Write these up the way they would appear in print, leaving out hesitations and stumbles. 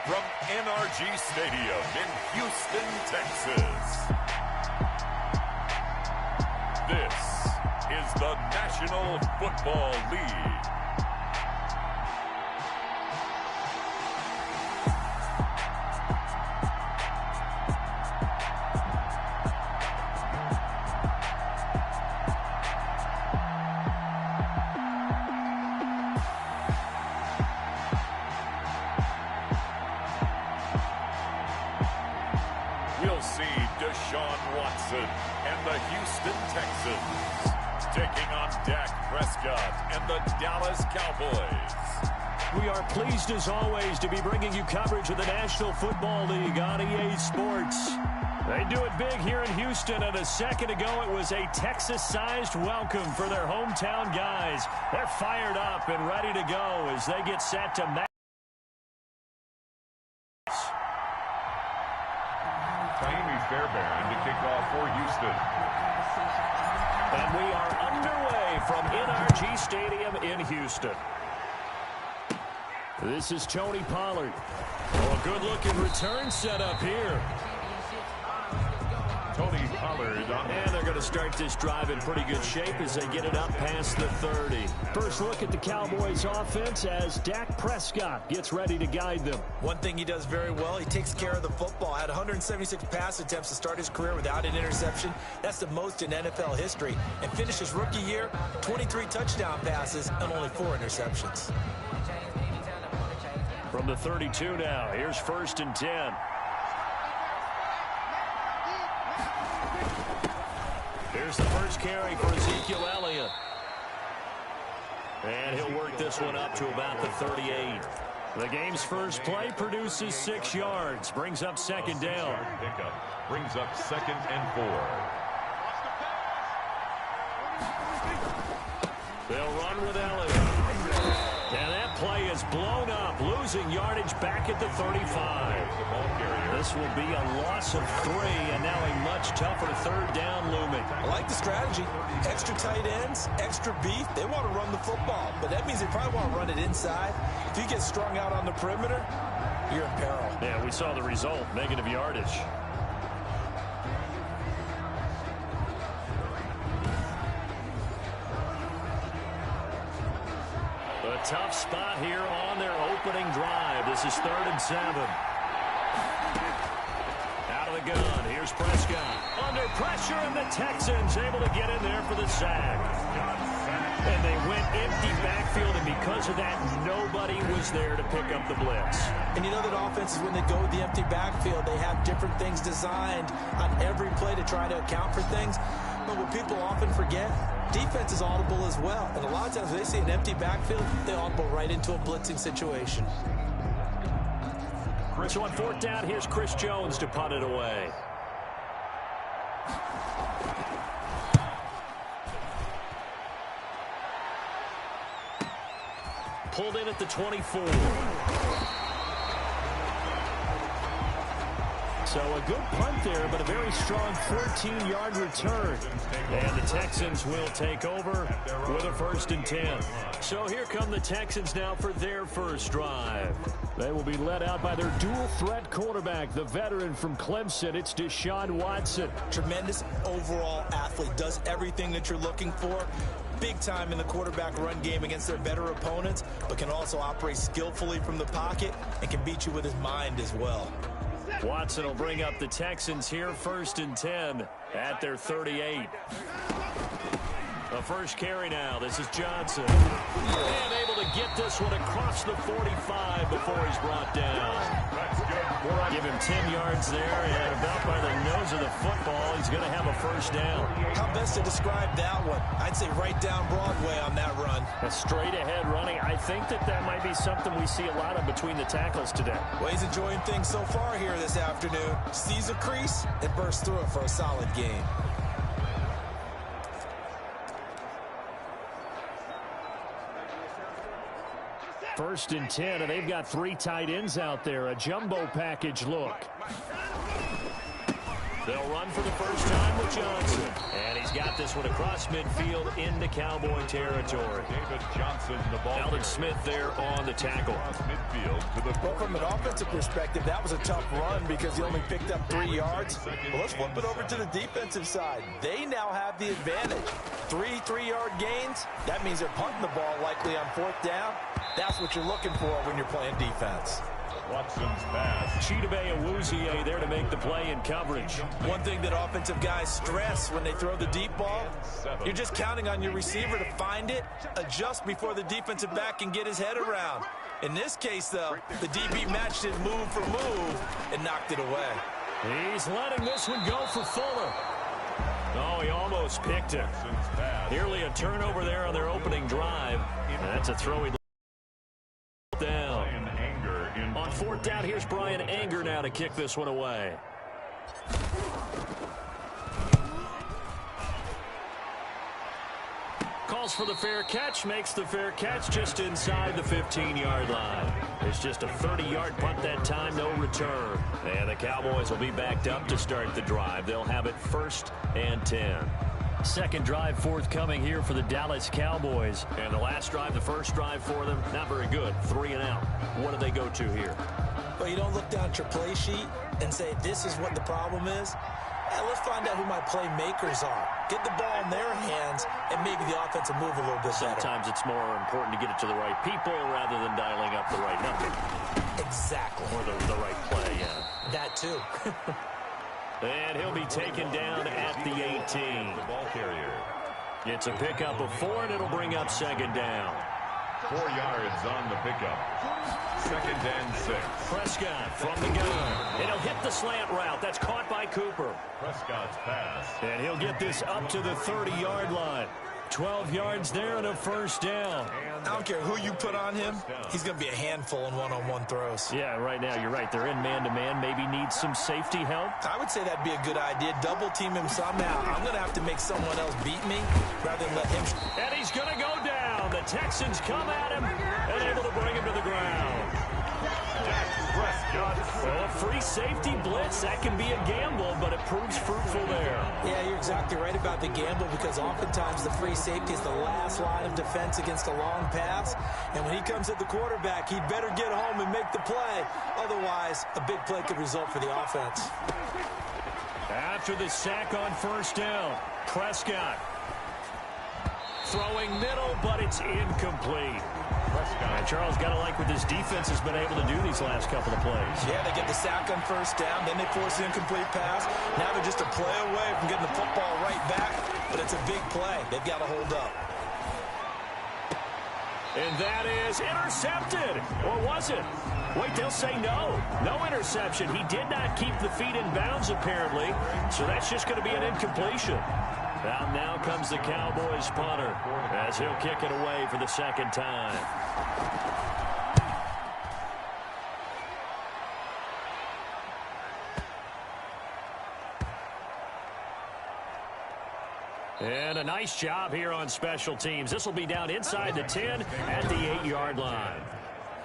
from NRG Stadium in Houston, Texas. This is the National Football League. And the Houston Texans taking on Dak Prescott and the Dallas Cowboys. We are pleased as always to be bringing you coverage of the National Football League on EA Sports. They do it big here in Houston, and a second ago it was a Texas-sized welcome for their hometown guys. They're fired up and ready to go as they get set to match. Fairbairn to kick off for Houston. And we are underway from NRG Stadium in Houston. This is Tony Pollard. Oh, a good-looking return set up here. Tony Pollard. And they're going to start this drive in pretty good shape as they get it up past the 30. First look at the Cowboys offense as Dak Prescott gets ready to guide them. One thing he does very well, he takes care of the football. Had 176 pass attempts to start his career without an interception. That's the most in NFL history. And finished his rookie year, 23 touchdown passes and only 4 interceptions. From the 32 now, here's 1st and 10. Here's the first carry for Ezekiel Elliott. And he'll work this one up to about the 38. The game's first play produces 6 yards. Brings up 2nd down. Pickup brings up 2nd and 4. They'll run with Elliott. And that play is blown up, losing yardage back at the 35. This will be a loss of 3, and now a much tougher 3rd down looming. I like the strategy. Extra tight ends, extra beef. They want to run the football, but that means they probably want to run it inside. If you get strung out on the perimeter, you're in peril. Yeah, we saw the result, negative yardage. A tough spot here on their opening drive. This is 3rd and 7. Out of the gun. Here's Prescott. Under pressure, and the Texans able to get in there for the sack. And they went empty backfield, and because of that, nobody was there to pick up the blitz. And you know that offenses, when they go with the empty backfield, they have different things designed on every play to try to account for things. But what people often forget, defense is audible as well. And a lot of times when they see an empty backfield, they audible right into a blitzing situation. So on 4th down, here's Chris Jones to punt it away. Pulled in at the 24. So a good punt there, but a very strong 14-yard return. And the Texans will take over with a 1st and 10. So here come the Texans now for their first drive. They will be led out by their dual-threat quarterback, the veteran from Clemson. It's Deshaun Watson. Tremendous overall athlete. Does everything that you're looking for. Big time in the quarterback run game against their better opponents, but can also operate skillfully from the pocket and can beat you with his mind as well. Watson will bring up the Texans here, 1st and 10 at their 38. The first carry now. This is Johnson. And able to get this one across the 45 before he's brought down. Give him 10 yards there, and about by the nose of the football, he's going to have a 1st down. How best to describe that one? I'd say right down Broadway on that run. A straight ahead running. I think that might be something we see a lot of between the tackles today. Well, he's enjoying things so far here this afternoon. Sees a crease and bursts through it for a solid game. First and 10, and they've got 3 tight ends out there. A jumbo package look. They'll run for the first time with Johnson. And he's got this one across midfield into Cowboy territory. David Johnson, the ball. Alden Smith there on the tackle. Midfield to the Well, from an offensive perspective, that was a tough run because he only picked up 3 yards. Well, let's flip it over to the defensive side. They now have the advantage. 3-3-yard gains. That means they're punting the ball likely on 4th down. That's what you're looking for when you're playing defense. Watson's pass. Chidobe Awuzie there to make the play in coverage. One thing that offensive guys stress when they throw the deep ball, you're just counting on your receiver to find it, adjust before the defensive back can get his head around. In this case, though, the DB matched it move for move and knocked it away. He's letting this one go for Fuller. Oh, he almost picked it. Nearly a turnover there on their opening drive. That's a throw he down. On 4th down, here's Brian Anger now to kick this one away. Calls for the fair catch, makes the fair catch just inside the 15-yard line. It's just a 30-yard punt that time, no return. And the Cowboys will be backed up to start the drive. They'll have it 1st and 10. Second drive forthcoming here for the Dallas Cowboys. And the last drive, the first drive for them, not very good. 3 and out. What do they go to here? Well, you don't look down at your play sheet and say, this is what the problem is. Let's find out who my playmakers are. Get the ball in their hands and maybe the offense will move a little bit better. Sometimes it's more important to get it to the right people rather than dialing up the right number. Exactly. Or the right play, yeah. That too. And he'll be taken down at the 18. The ball carrier. It's a pickup of 4, and it'll bring up 2nd down. 4 yards on the pickup. 2nd and 6. Prescott from the gun. And he'll hit the slant route. That's caught by Cooper. Prescott's pass. And he'll get this up to the 30-yard line. 12 yards there and a 1st down. I don't care who you put on him. He's going to be a handful in one-on-one throws. Yeah, right now, you're right. They're in man-to-man. Maybe need some safety help. I would say that'd be a good idea. Double team him somehow. I'm going to have to make someone else beat me rather than let him. And he's going to go down. The Texans come at him and able to bring him to the ground. Well, a free safety blitz, that can be a gamble, but it proves fruitful there. Yeah, you're exactly right about the gamble because oftentimes the free safety is the last line of defense against a long pass. And when he comes at the quarterback, he'd better get home and make the play. Otherwise, a big play could result for the offense. After the sack on 1st down, Prescott throwing middle, but it's incomplete. And Charles, got to like what this defense has been able to do these last couple of plays. Yeah, they get the sack on 1st down, then they force the incomplete pass. Now they're just a play away from getting the football right back, but it's a big play. They've got to hold up. And that is intercepted. Or was it? Wait, they'll say no. No interception. He did not keep the feet in bounds, apparently, so that's just going to be an incompletion. Now comes the Cowboys punter as he'll kick it away for the 2nd time. And a nice job here on special teams. This will be down inside the 10 at the 8-yard line.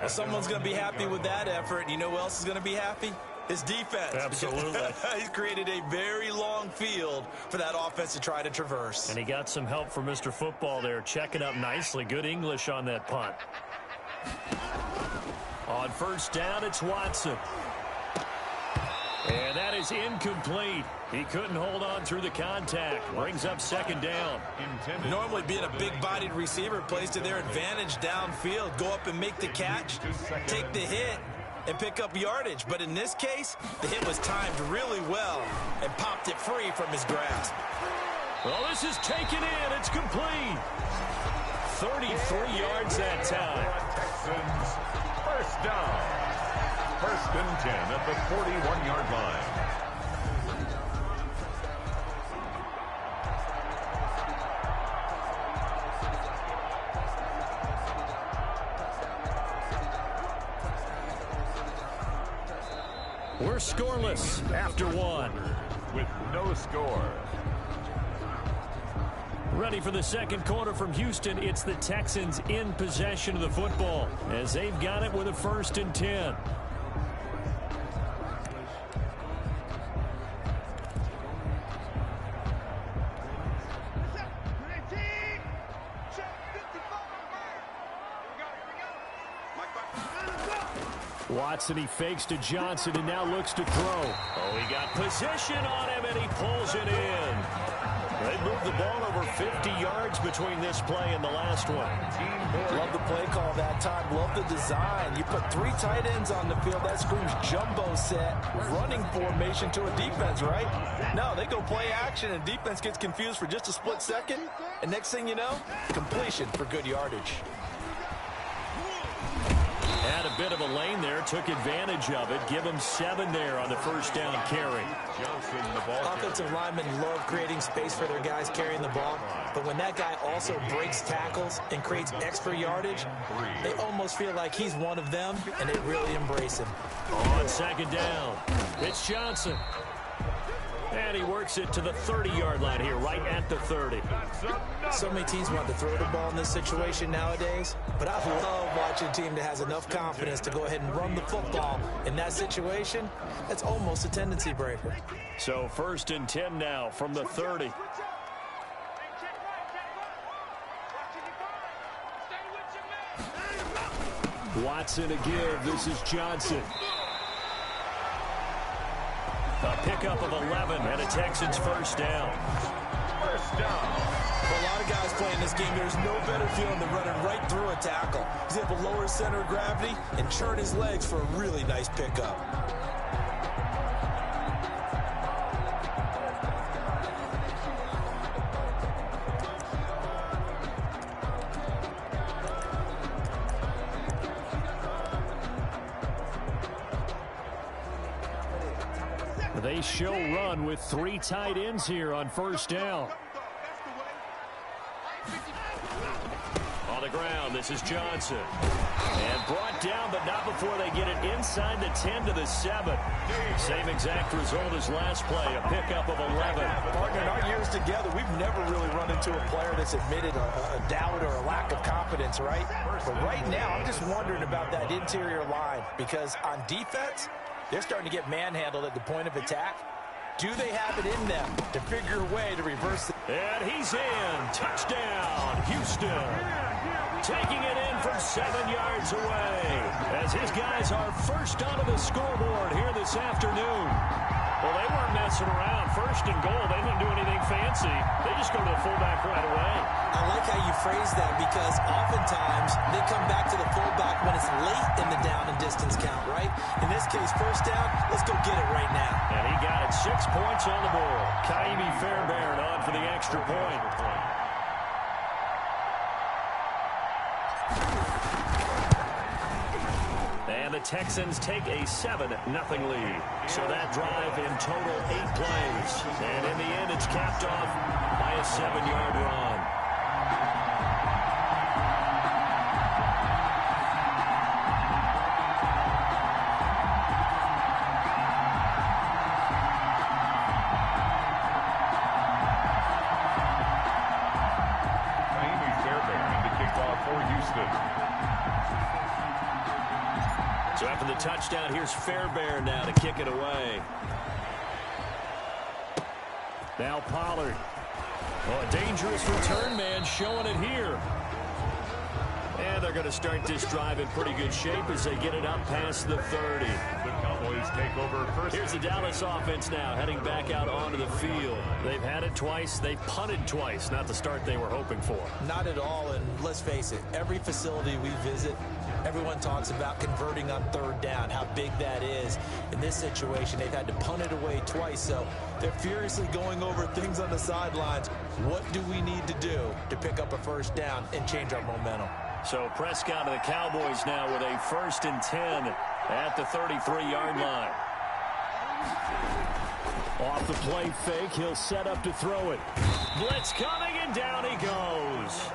Well, someone's going to be happy with that effort. You know who else is going to be happy? His defense. Absolutely. He's created a very long field for that offense to try to traverse. And he got some help from Mr. Football there, checking up nicely. Good English on that punt. On 1st down, it's Watson. And that is incomplete. He couldn't hold on through the contact. Brings up 2nd down. Normally being a big-bodied receiver plays to their advantage downfield. Go up and make the catch, take the hit, and pick up yardage. But in this case, the hit was timed really well and popped it free from his grasp. Well, this is taken in. It's complete. 33 yards that time. Texans, 1st down. 1st and 10 at the 41-yard line. We're scoreless after 1. With no score. Ready for the 2nd quarter from Houston. It's the Texans in possession of the football as they've got it with a 1st and 10. Watson, he fakes to Johnson and now looks to throw. Oh, he got position on him, and he pulls it in. They moved the ball over 50 yards between this play and the last one. Love the play call that time. Love the design. You put 3 tight ends on the field. That screams jumbo set, running formation to a defense, right? No, they go play action, and defense gets confused for just a split second. And next thing you know, completion for good yardage. Had a bit of a lane there, took advantage of it. Give him 7 there on the first down carry. Offensive linemen love creating space for their guys carrying the ball, but when that guy also breaks tackles and creates extra yardage, they almost feel like he's one of them, and they really embrace him. On second down, it's Johnson. And he works it to the 30-yard line here, right at the 30. So many teams want to throw the ball in this situation nowadays, but I love watching a team that has enough confidence to go ahead and run the football in that situation. That's almost a tendency breaker. So 1st and 10 now from the 30. Watson a give. This is Johnson. A pickup of 11 and a Texans first down. First down. For a lot of guys playing this game, there's no better feeling than running right through a tackle. He's able to lower his center of gravity and churn his legs for a really nice pickup. They show run with 3 tight ends here on first down. On the ground, this is Johnson. And brought down, but not before they get it inside the 10 to the 7. Same exact result as last play, a pickup of 11. Partner, in our years together, we've never really run into a player that's admitted a doubt or a lack of confidence, right? But right now, I'm just wondering about that interior line, because on defense, they're starting to get manhandled at the point of attack. Do they have it in them to figure a way to reverse it? And he's in. Touchdown, Houston. Taking it in from 7 yards away as his guys are first onto the scoreboard here this afternoon. Well, they weren't messing around. 1st and goal, they didn't do anything fancy. They just go to the fullback right away. I like how you phrase that, because oftentimes they come back to the fullback when it's late in the down and distance count, right? In this case, first down, let's go get it right now. And he got it. 6 points on the board. Kaimi Fairbairn on for the extra point. And the Texans take a 7-0 lead. So that drive in total 8 plays. And in the end, it's capped off by a 7-yard run. Kaimi Fairbairn, the kickoff for Houston. So after the touchdown, here's Fairbairn now to kick it away. Now Pollard. Oh, a dangerous return man showing it here. And they're going to start this drive in pretty good shape as they get it up past the 30. The Cowboys take over first. Here's the Dallas offense now heading back out onto the field. They've had it twice. They've punted twice. Not the start they were hoping for. Not at all, and let's face it, every facility we visit, everyone talks about converting on 3rd down, how big that is. In this situation, they've had to punt it away twice, so they're furiously going over things on the sidelines. What do we need to do to pick up a first down and change our momentum? So Prescott of the Cowboys now with a 1st and 10 at the 33-yard line. Off the play fake, he'll set up to throw it. Blitz coming, and down he goes.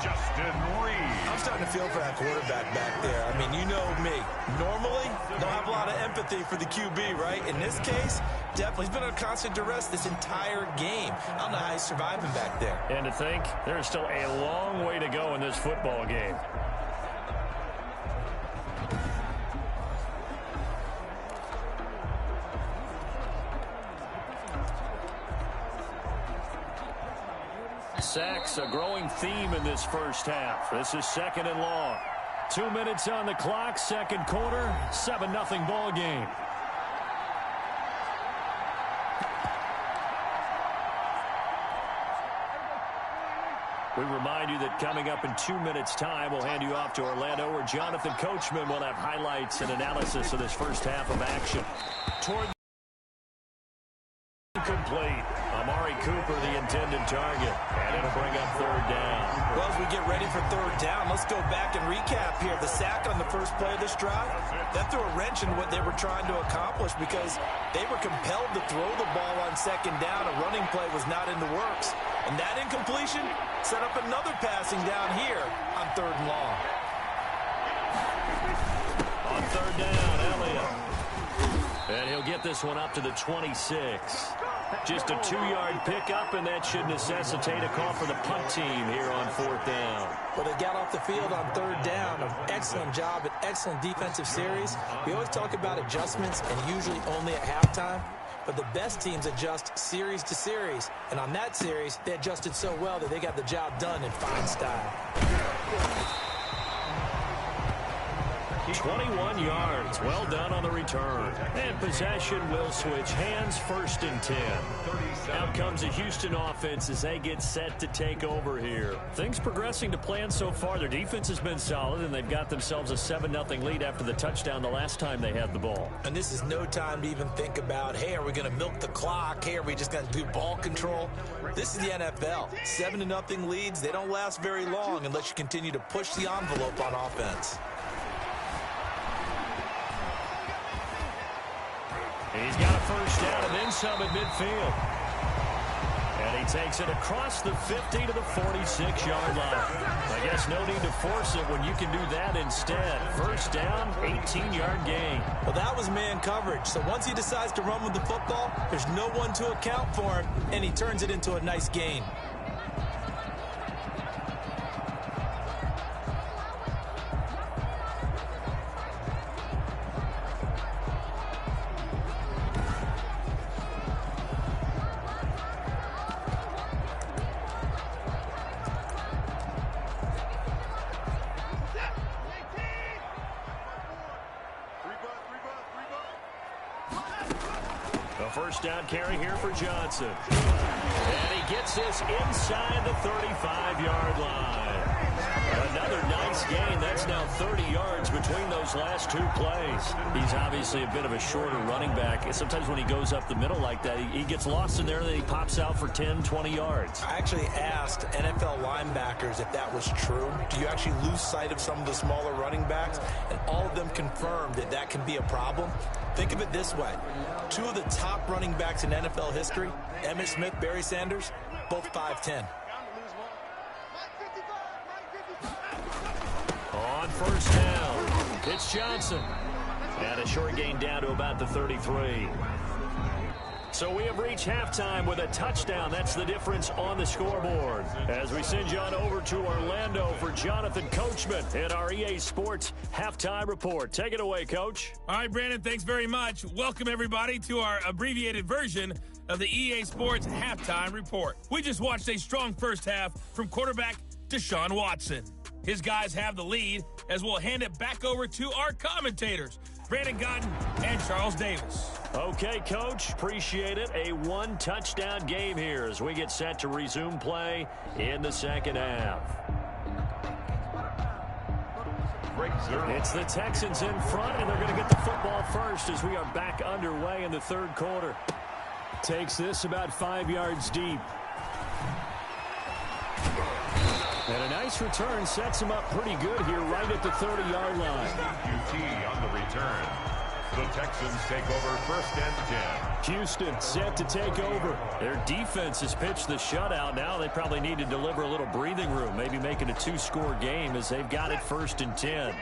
Justin Reed. I'm starting to feel for that quarterback back there. I mean, you know me. Normally, don't have a lot of empathy for the QB, right? In this case, definitely. He's been under constant duress this entire game. I don't know how he's surviving back there. And to think, there's still a long way to go in this football game. Sacks, a growing theme in this first half. This is 2nd and long. 2 minutes on the clock, second quarter, 7-0 ball game. We remind you that coming up in 2 minutes' time, we'll hand you off to Orlando, where Jonathan Coachman will have highlights and analysis of this first half of action. Toward complete. Amari Cooper, the intended target. And it'll bring up third down. Well, as we get ready for third down, let's go back and recap here. The sack on the first play of this drive, that threw a wrench in what they were trying to accomplish because they were compelled to throw the ball on second down. A running play was not in the works. And that incompletion set up another passing down here on third and long. On third down, Elliott. And he'll get this one up to the 26. Just a 2-yard pickup, and that should necessitate a call for the punt team here on fourth down. Well, they got off the field on third down. An excellent job, an excellent defensive series. We always talk about adjustments, and usually only at halftime. But the best teams adjust series to series. And on that series, they adjusted so well that they got the job done in fine style. 21 yards. Well done on the return. And possession will switch hands, first and 10. Out comes the Houston offense as they get set to take over here. Things progressing to plan so far. Their defense has been solid, and they've got themselves a 7-0 lead after the touchdown the last time they had the ball. And this is no time to even think about, hey, are we going to milk the clock? Hey, are we just going to do ball control? This is the NFL. 7-0 leads, they don't last very long unless you continue to push the envelope on offense. He's got a first down and then some at midfield. And he takes it across the 50 to the 46-yard line. I guess no need to force it when you can do that instead. First down, 18-yard gain. Well, that was man coverage. So once he decides to run with the football, there's no one to account for him, and he turns it into a nice gain. First down carry here for Johnson. And he gets this inside the 35-yard line. Another nice gain. That's now 30 yards between those last two plays. He's obviously a bit of a shorter running back. Sometimes when he goes up the middle like that, he gets lost in there, and then he pops out for 10, 20 yards. I actually asked NFL linebackers if that was true. Do you actually lose sight of some of the smaller running backs? And all of them confirmed that that can be a problem. Think of it this way. Two of the top running backs in NFL history, Emmitt Smith, Barry Sanders, both 5'10". On first down, it's Johnson. And a short gain down to about the 33. So we have reached halftime with a touchdown. That's the difference on the scoreboard. As we send you on over to Orlando for Jonathan Coachman in our EA Sports Halftime Report. Take it away, Coach. All right, Brandon, thanks very much. Welcome, everybody, to our abbreviated version of the EA Sports Halftime Report. We just watched a strong first half from quarterback Deshaun Watson. His guys have the lead as we'll hand it back over to our commentators, Brandon Godden and Charles Davis. Okay, Coach, appreciate it. A one-touchdown game here as we get set to resume play in the second half. It's the Texans in front, and they're going to get the football first as we are back underway in the third quarter. Takes this about 5 yards deep. And a nice return sets him up pretty good here right at the 30-yard line. QT on the return. The Texans take over first and 10. Houston set to take over. Their defense has pitched the shutout. Now they probably need to deliver a little breathing room, maybe make it a two-score game as they've got it first and 10.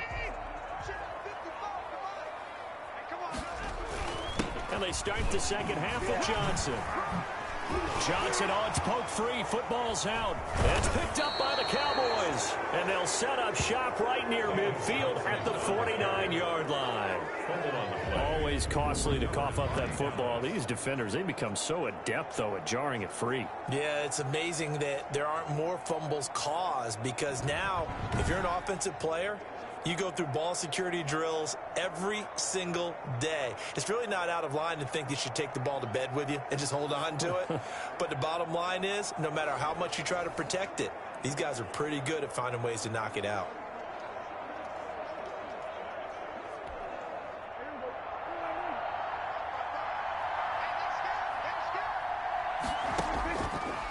And they start the second half with Johnson. Johnson, it's poked free. Football's out. It's picked up by the Cowboys. And they'll set up shop right near midfield at the 49-yard line. Always costly to cough up that football. These defenders, they become so adept, though, at jarring it free. Yeah, it's amazing that there aren't more fumbles caused because now, if you're an offensive player, You go through ball security drills every single day. It's really not out of line to think you should take the ball to bed with you and just hold on to it. But the bottom line is, no matter how much you try to protect it, these guys are pretty good at finding ways to knock it out.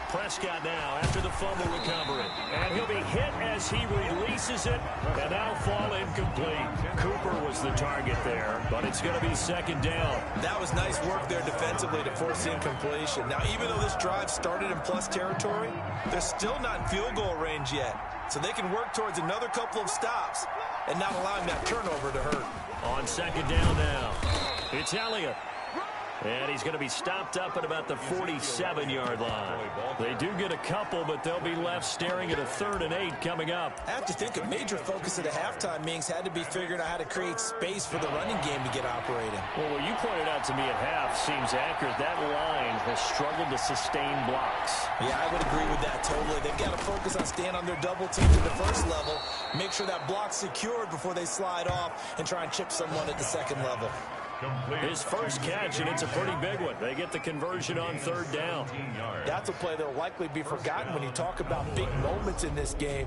Prescott now after the fumble recovery. And he'll be hit as he releases it, and now fall incomplete. Cooper was the target there, but it's going to be second down. That was nice work there defensively to force the incompletion. Now, even though this drive started in plus territory, they're still not in field goal range yet. So they can work towards another couple of stops and not allowing that turnover to hurt. On second down now, it's Elliott. And he's going to be stopped up at about the 47-yard line. They do get a couple, but they'll be left staring at a 3rd and 8 coming up. I have to think a major focus of the halftime meetings had to be figuring out how to create space for the running game to get operating. Well, what you pointed out to me at half seems accurate. That line has struggled to sustain blocks. Yeah, I would agree with that totally. They've got to focus on staying on their double teams at the first level, make sure that block's secured before they slide off and try and chip someone at the second level. His first catch, and it's a pretty big one. They get the conversion on 3rd down. That's a play that will likely be forgotten when you talk about big moments in this game.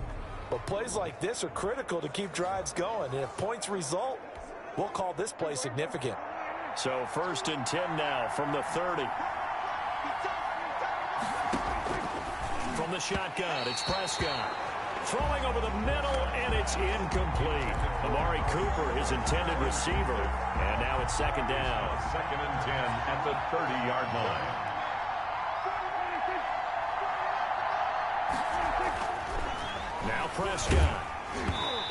But plays like this are critical to keep drives going. And if points result, we'll call this play significant. So 1st and 10 now from the 30. From the shotgun, it's Prescott. Throwing over the middle, and it's incomplete. Amari Cooper, his intended receiver. And now it's second down. 2nd and 10 at the 30-yard line. Now Prescott.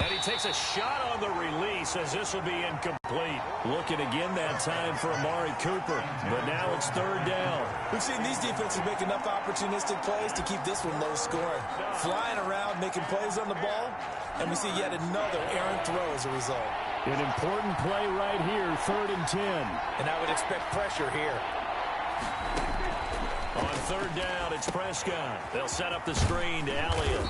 And he takes a shot on the release as this will be incomplete. Looking again that time for Amari Cooper. But now it's 3rd down. We've seen these defenses make enough opportunistic plays to keep this one low scoring. Flying around, making plays on the ball, and we see yet another errant throw as a result. An important play right here, 3rd and 10. And I would expect pressure here. On 3rd down, it's Prescott. They'll set up the screen to Elliott.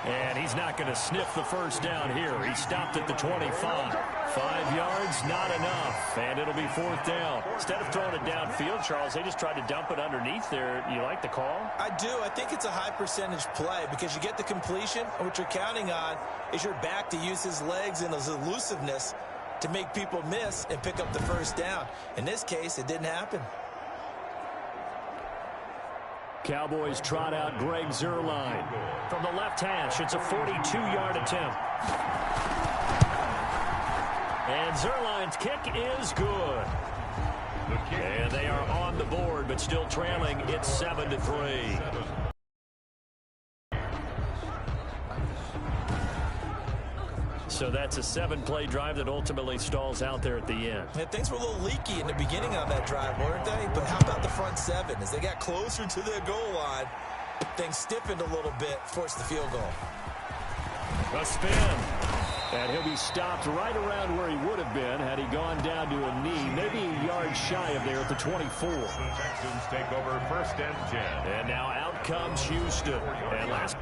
And he's not going to sniff the first down here. He stopped at the 25. 5 yards, not enough. And it'll be 4th down. Instead of throwing it downfield, Charles, they just tried to dump it underneath there. You like the call? I do. I think it's a high percentage play because you get the completion, and what you're counting on is your back to use his legs and his elusiveness to make people miss and pick up the first down. In this case, it didn't happen. Cowboys trot out Greg Zuerlein. From the left hash, it's a 42-yard attempt. And Zuerlein's kick is good. And they are on the board, but still trailing. It's 7-3. So that's a 7-play drive that ultimately stalls out there at the end. And things were a little leaky in the beginning on that drive, weren't they? But how about the front 7? As they got closer to their goal line, things stiffened a little bit, forced the field goal. A spin. And he'll be stopped right around where he would have been had he gone down to a knee, maybe a yard shy of there at the 24. The Texans take over 1st and 10. And now out comes Houston. And last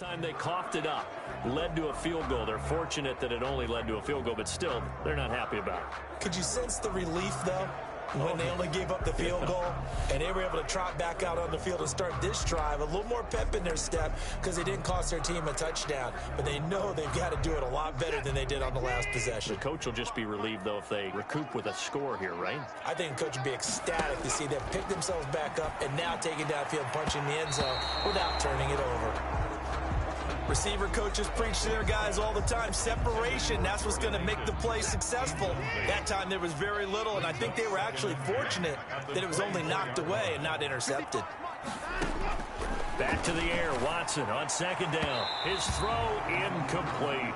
time they coughed it up, led to a field goal. They're fortunate that it only led to a field goal, but still, they're not happy about it. Could you sense the relief, though, when they only gave up the field goal and they were able to trot back out on the field and start this drive? A little more pep in their step because they didn't cost their team a touchdown, but they know they've got to do it a lot better than they did on the last possession. The coach will just be relieved, though, if they recoup with a score here, right? I think the coach would be ecstatic to see them pick themselves back up and now take it downfield, punching the end zone without turning it over. Receiver coaches preach to their guys all the time. Separation, that's what's going to make the play successful. That time there was very little, and I think they were actually fortunate that it was only knocked away and not intercepted. Back to the air, Watson on second down. His throw incomplete.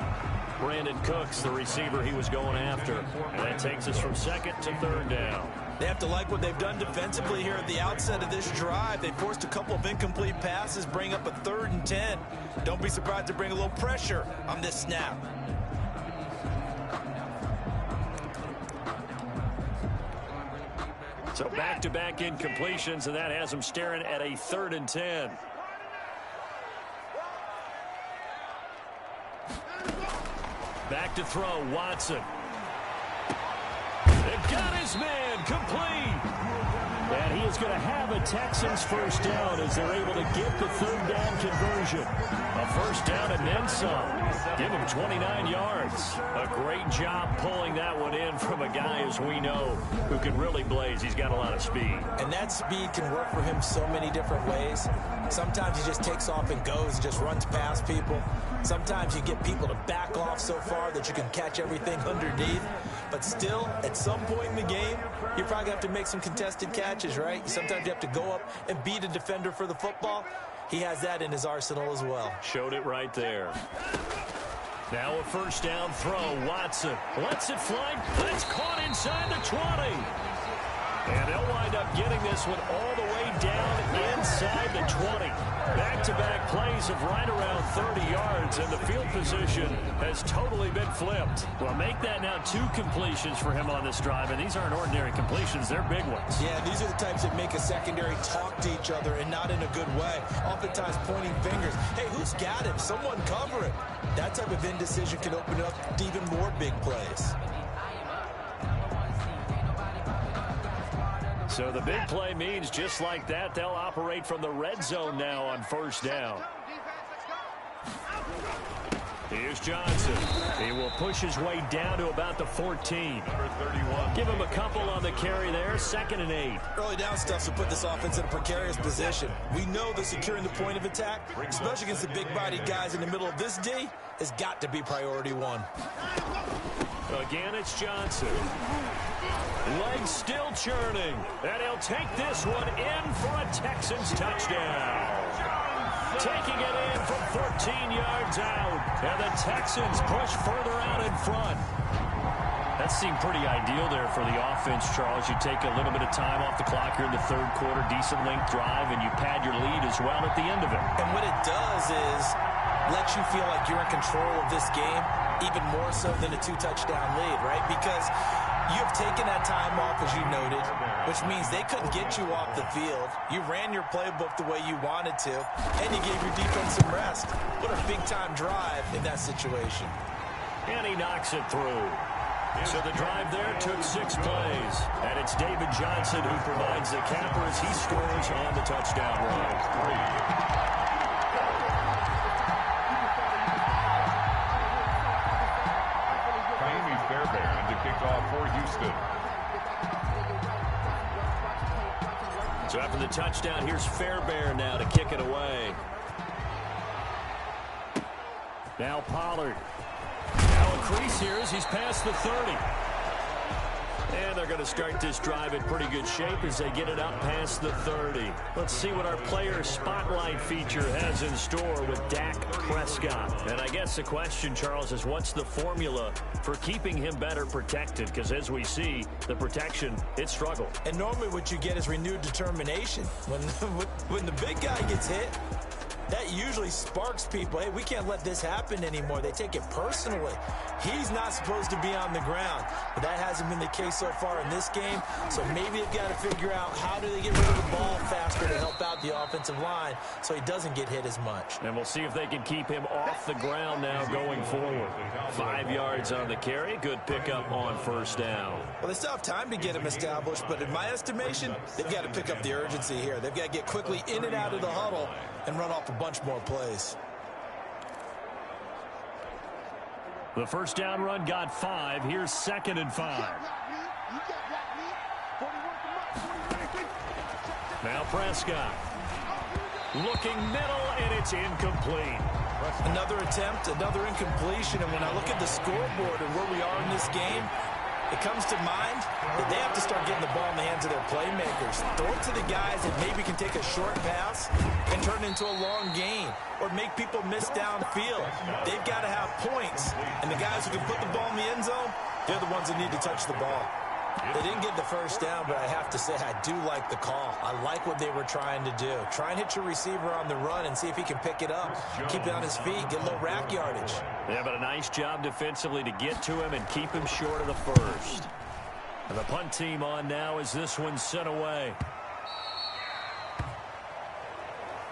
Brandon Cooks, the receiver he was going after. And that takes us from second to third down. They have to like what they've done defensively here at the outset of this drive. They forced a couple of incomplete passes, bring up a 3rd and 10. Don't be surprised to bring a little pressure on this snap. So back-to-back incompletions, and that has them staring at a 3rd and 10. Back to throw, Watson. They've got his man, complete. And he is going to have a Texans first down as they're able to get the 3rd down conversion. A first down and then some. Give him 29 yards. A great job pulling that one in from a guy, as we know, who can really blaze. He's got a lot of speed. And that speed can work for him so many different ways. Sometimes he just takes off and goes, just runs past people. Sometimes you get people to back off so far that you can catch everything underneath. But still, at some point in the game, you probably have to make some contested catches, right? Sometimes you have to go up and beat a defender for the football. He has that in his arsenal as well. Showed it right there. Now a first down throw. Watson lets it fly. That's caught inside the 20. And they'll wind up getting this one all the way down inside the 20. Back-to-back plays of right around 30 yards, and the field position has totally been flipped. Well, make that now 2 completions for him on this drive, and these aren't ordinary completions. They're big ones. Yeah, these are the types that make a secondary talk to each other and not in a good way. Oftentimes pointing fingers. Hey, who's got him? Someone cover him. That type of indecision can open up to even more big plays. So the big play means just like that, they'll operate from the red zone now on first down. Here's Johnson. He will push his way down to about the 14. Number 31. Give him a couple on the carry there. 2nd and 8. Early down stuff to put this offense in a precarious position. We know that securing the point of attack, especially against the big-bodied guys in the middle of this D, has got to be priority 1. Again, it's Johnson. Legs still churning. And he'll take this one in for a Texans touchdown. Taking it in from 14 yards out. And the Texans push further out in front. That seemed pretty ideal there for the offense, Charles. You take a little bit of time off the clock here in the 3rd quarter, decent length drive, and you pad your lead as well at the end of it. And what it does is let you feel like you're in control of this game, even more so than a 2-touchdown lead, right? Because you've taken that time off, as you noted, which means they couldn't get you off the field. You ran your playbook the way you wanted to, and you gave your defense some rest. What a big-time drive in that situation. And he knocks it through. So the drive there took 6 plays. And it's David Johnson who provides the capper as he scores on the touchdown run. To kick off for Houston. So after the touchdown, here's Fairbairn now to kick it away. Now Pollard. Now a crease here as he's past the 30. And they're going to start this drive in pretty good shape as they get it up past the 30. Let's see what our player spotlight feature has in store with Dak Prescott. And I guess the question, Charles, is what's the formula for keeping him better protected? Because as we see, the protection, it struggled. And normally what you get is renewed determination. When the big guy gets hit, that usually sparks people. Hey, we can't let this happen anymore. They take it personally. He's not supposed to be on the ground, but that hasn't been the case so far in this game. So maybe they've got to figure out how do they get rid of the ball faster to help out the offensive line so he doesn't get hit as much. And we'll see if they can keep him off the ground now going forward. 5 yards on the carry. Good pickup on first down. Well, they still have time to get him established, but in my estimation, they've got to pick up the urgency here. They've got to get quickly in and out of the huddle and run off a bunch more plays. The first down run got 5. Here's 2nd and 5. Now Prescott. Looking middle, and it's incomplete. Another attempt, another incompletion, and when I look at the scoreboard and where we are in this game, it comes to mind that they have to start getting the ball in the hands of their playmakers. Throw it to the guys that maybe can take a short pass and turn it into a long gain or make people miss downfield. They've got to have points, and the guys who can put the ball in the end zone, they're the ones that need to touch the ball. They didn't get the first down, but I have to say I do like the call. I like what they were trying to do. Try and hit your receiver on the run and see if he can pick it up, keep it on his feet, get a little rack yardage. Yeah, but a nice job defensively to get to him and keep him short of the first. And the punt team on now as this one's sent away.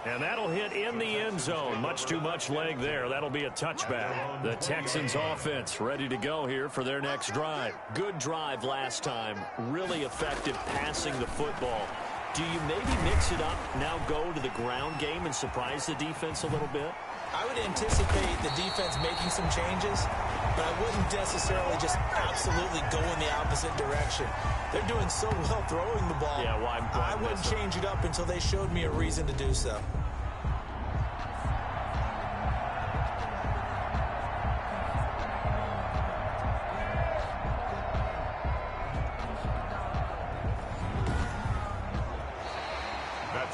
And that'll hit in the end zone. Much too much leg there. That'll be a touchback. The Texans offense ready to go here for their next drive. Good drive last time. Really effective passing the football. Do you maybe mix it up, now go to the ground game and surprise the defense a little bit? I would anticipate the defense making some changes, but I wouldn't necessarily just absolutely go in the opposite direction. They're doing so well throwing the ball. Yeah, why I wouldn't change it up until they showed me a reason to do so.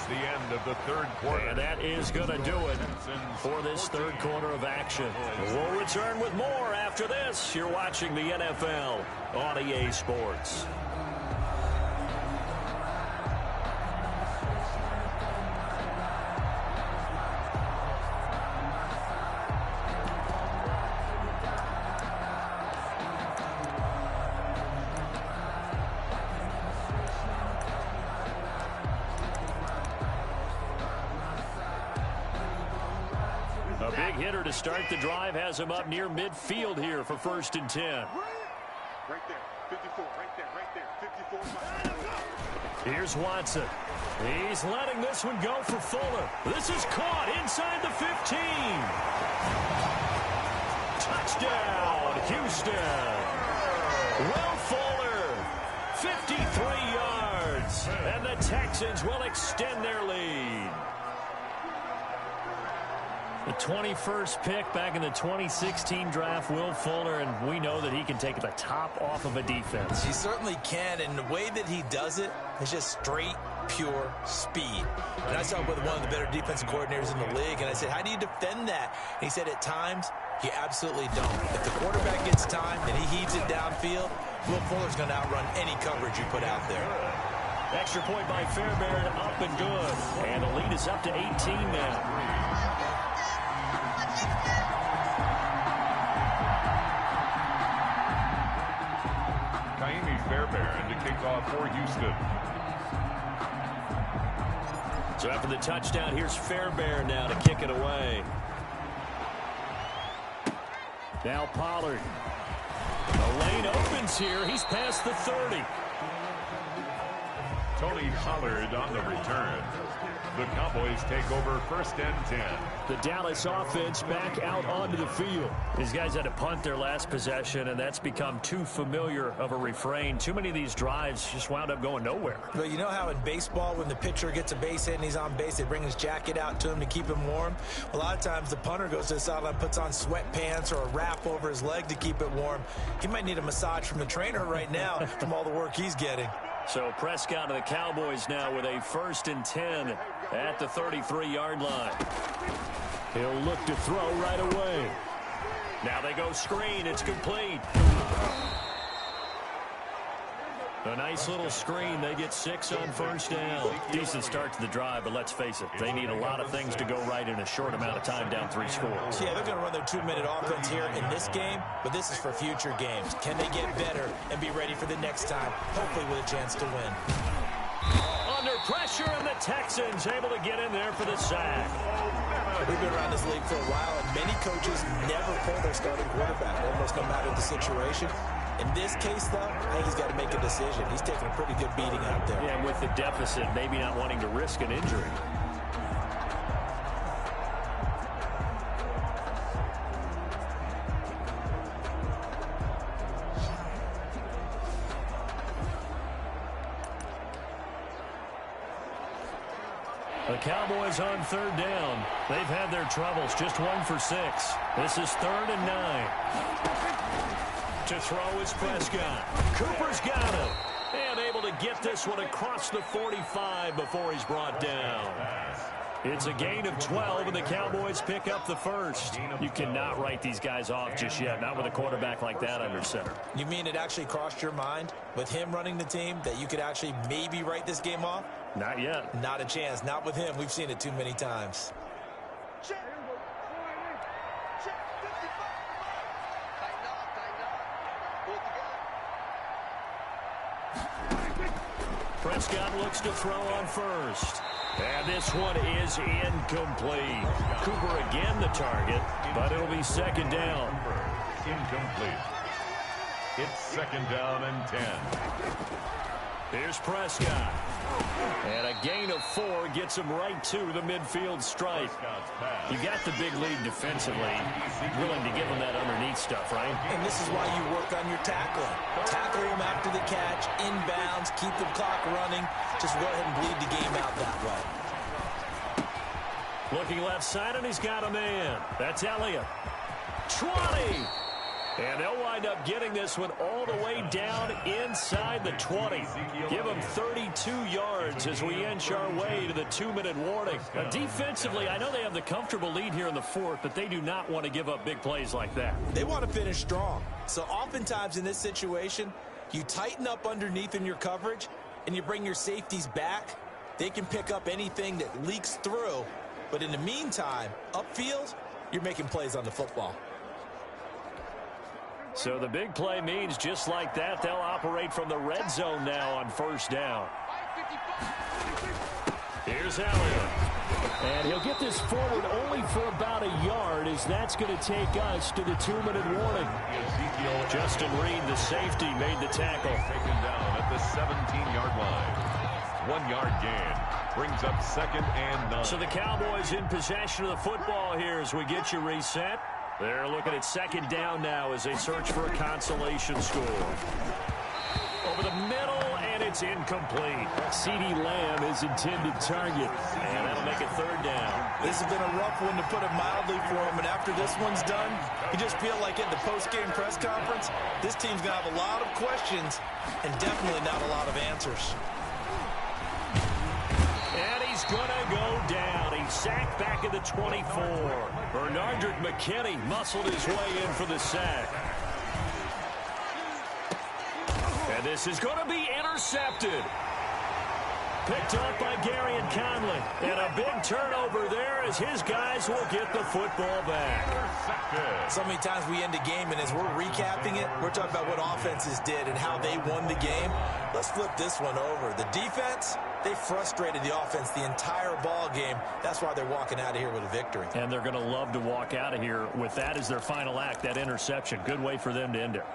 The end of the third quarter. And that is going to do it for this third quarter of action. We'll return with more after this. You're watching the NFL on EA Sports. A big hitter to start the drive has him up near midfield here for 1st and 10. Right there, 54, right there, 54. Here's Watson. He's letting this one go for Fuller. This is caught inside the 15. Touchdown, Houston. Will Fuller, 53 yards. And the Texans will extend their lead. The 21st pick back in the 2016 draft, Will Fuller, and we know that he can take the top off of a defense. He certainly can, and the way that he does it is just straight, pure speed. And I saw with one of the better defensive coordinators in the league, and I said, how do you defend that? And he said, at times, you absolutely don't. If the quarterback gets time and he heaves it downfield, Will Fuller's going to outrun any coverage you put out there. Extra point by Fairbairn, up and good. And the lead is up to 18 now. Fairbairn to kick off for Houston. So after the touchdown, here's Fairbairn now to kick it away. Now Pollard. The lane opens here. He's past the 30. Tony Pollard on the return. The Cowboys take over 1st and 10. The Dallas offense back out onto the field. These guys had to punt their last possession, and that's become too familiar of a refrain. Too many of these drives just wound up going nowhere. Well, you know how in baseball, when the pitcher gets a base hit and he's on base, they bring his jacket out to him to keep him warm? A lot of times the punter goes to the sideline, puts on sweatpants or a wrap over his leg to keep it warm. He might need a massage from the trainer right now from all the work he's getting. So Prescott of the Cowboys now with a 1st and 10 at the 33-yard line. He'll look to throw right away. Now they go screen. It's complete. A nice little screen. They get 6 on first down. Decent start to the drive, but let's face it, they need a lot of things to go right in a short amount of time down 3 scores. Yeah, they're going to run their 2-minute offense here in this game, but this is for future games. Can they get better and be ready for the next time, hopefully with a chance to win? Under pressure, and the Texans able to get in there for the sack. We've been around this league for a while, and many coaches never pull their starting quarterback, almost no matter the situation. In this case, though, I think he's got to make a decision. He's taking a pretty good beating out there. Yeah, and with the deficit, maybe not wanting to risk an injury. The Cowboys on 3rd down. They've had their troubles, just 1 for 6. This is 3rd and 9. To throw is Prescott. Cooper's got him. And able to get this one across the 45 before he's brought down. It's a gain of 12, and the Cowboys pick up the first. You cannot write these guys off just yet, not with a quarterback like that under center. You mean it actually crossed your mind with him running the team that you could actually maybe write this game off? Not yet. Not a chance. Not with him. We've seen it too many times. Prescott looks to throw on first. And this one is incomplete. Cooper again the target, but it'll be 2nd down. Incomplete. It's 2nd down and 10. Here's Prescott. And a gain of 4 gets him right to the midfield stripe. You got the big lead defensively. Willing to give him that underneath stuff, right? And this is why you work on your tackling. Tackle him after the catch, inbounds, keep the clock running. Just go ahead and bleed the game out that way. Looking left side, and he's got a man. That's Elliott. 20. And they'll wind up getting this one all the way down inside the 20. Give them 32 yards as we inch our way to the 2-minute warning. Now, defensively, I know they have the comfortable lead here in the 4th, but they do not want to give up big plays like that. They want to finish strong. So oftentimes in this situation, you tighten up underneath in your coverage, and you bring your safeties back. They can pick up anything that leaks through. But in the meantime, upfield, you're making plays on the football. So the big play means just like that, they'll operate from the red zone now on 1st down. Here's Elliott. And he'll get this forward only for about a yard, as that's going to take us to the 2-minute warning. Justin Reed, the safety, made the tackle. Taken down at the 17-yard line. 1-yard gain. Brings up 2nd and 9. So the Cowboys in possession of the football here as we get you reset. They're looking at 2nd down now as they search for a consolation score. Over the middle, and it's incomplete. CeeDee Lamb is intended target, and that'll make it 3rd down. This has been a rough one, to put it mildly, for him, and after this one's done, you just feel like at the post-game press conference, this team's going to have a lot of questions and definitely not a lot of answers. And he's going to go down. He's sacked back at the 24. Bernardrick McKinney muscled his way in for the sack. And this is going to be intercepted. Picked up by Gary and Conley. And a big turnover there as his guys will get the football back. So many times we end a game, and as we're recapping it, we're talking about what offenses did and how they won the game. Let's flip this one over. The defense, they frustrated the offense the entire ball game. That's why they're walking out of here with a victory. And they're going to love to walk out of here with that as their final act, that interception. Good way for them to end it.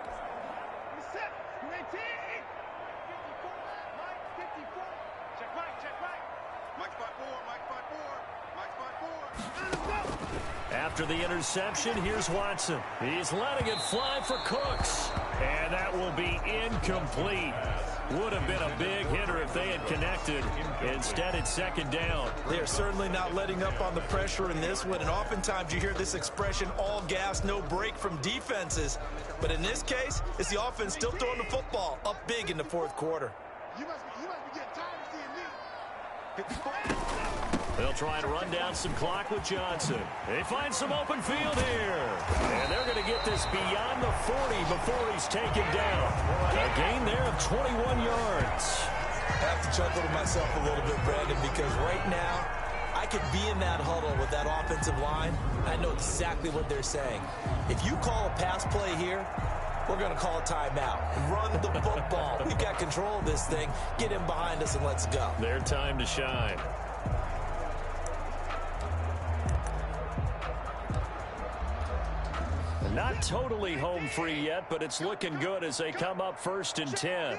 After the interception, here's Watson. He's letting it fly for Cooks. And that will be incomplete. Would have been a big hitter if they had connected. Instead, it's 2nd down. They are certainly not letting up on the pressure in this one. And oftentimes you hear this expression, all gas, no break from defenses. But in this case, it's the offense still throwing the football up big in the 4th quarter. You must be getting tired of seeing me. They'll try and run down some clock with Johnson. They find some open field here. And they're going to get this beyond the 40 before he's taken down. A gain there of 21 yards. I have to chuckle to myself a little bit, Brandon, because right now I could be in that huddle with that offensive line. I know exactly what they're saying. If you call a pass play here, we're going to call a timeout. Run the football. We've got control of this thing. Get him behind us and let's go. Their time to shine. Not totally home free yet, but it's looking good as they come up 1st and 10.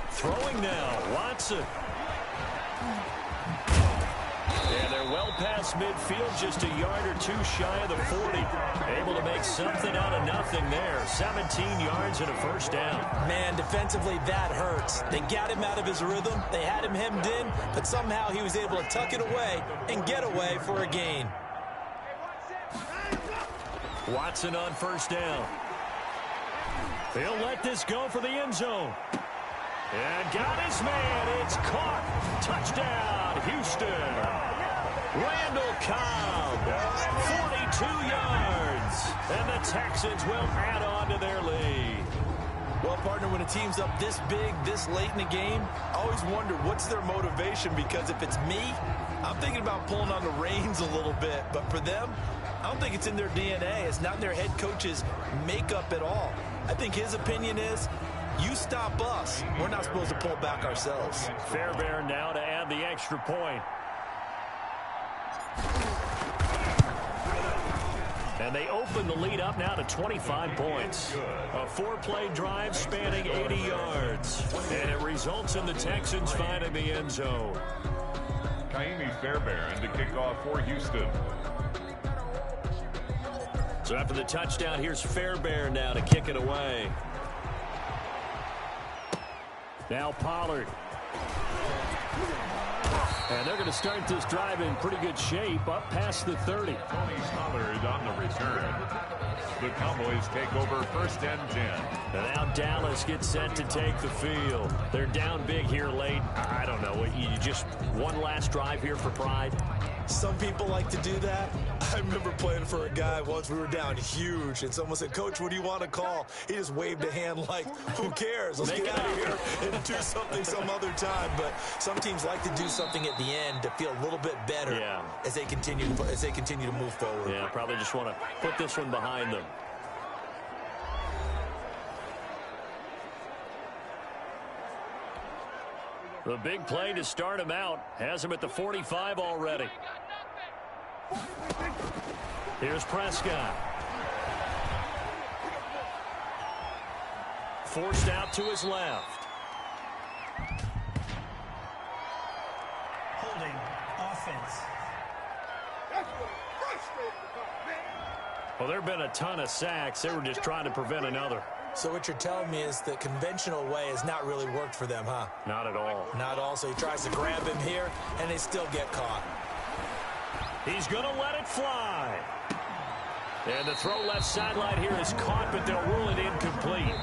Throwing now, Watson. And they're well past midfield, just a yard or two shy of the 40. Able to make something out of nothing there. 17 yards and a first down. Man, defensively, that hurts. They got him out of his rhythm. They had him hemmed in, but somehow he was able to tuck it away and get away for a gain. Watson on first down. They'll let this go for the end zone. And got his man. It's caught. Touchdown, Houston. Randall Cobb, 42 yards. And the Texans will add on to their lead. Well, partner, when a team's up this big, this late in the game, I always wonder what's their motivation, because if it's me, I'm thinking about pulling on the reins a little bit. But for them, I don't think it's in their DNA. It's not in their head coach's makeup at all. I think his opinion is, you stop us. We're not supposed to pull back ourselves. Fairbairn now to add the extra point. And they open the lead up now to 25 points. A 4-play drive spanning 80 yards. And it results in the Texans finding the end zone. Kaimi Fairbairn to kick off for Houston. So after the touchdown, here's Fairbairn now to kick it away. Now Pollard. And they're going to start this drive in pretty good shape, up past the 30. Tony Pollard on the return. The Cowboys take over 1st and 10. And now Dallas gets set to take the field. They're down big here late. I don't know. You just one last drive here for pride? Some people like to do that. I remember playing for a guy once. We were down huge, and someone said, "Coach, what do you want to call?" He just waved a hand like, "Who cares? Let's get out of here and do something some other time." But some teams like to do something at the end to feel a little bit better as they continue to move forward. Yeah, probably just want to put this one behind them. The big play to start him out has him at the 45 already. Here's Prescott. Forced out to his left. Holding offense. Well, there have been a ton of sacks. They were just trying to prevent another. So what you're telling me is the conventional way has not really worked for them, huh? Not at all. Not at all. So he tries to grab him here, and they still get caught. He's going to let it fly. And the throw left sideline here is caught, but they'll rule it incomplete.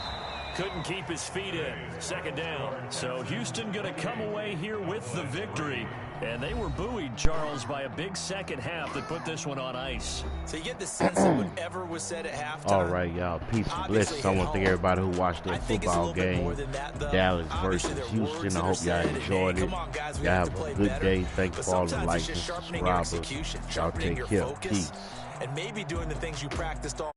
Couldn't keep his feet in. 2nd down. So Houston going to come away here with the victory. And they were buoyed, Charles, by a big second half that put this one on ice. So you get the sense that whatever was said at halftime. All right, y'all. Peace and blessings. I want to thank everybody who watched that football game. Dallas versus Houston. I hope y'all enjoyed it. Y'all have a good day. Thanks for all the likes and subscribers. Y'all take care. Peace. And maybe doing the things you practiced all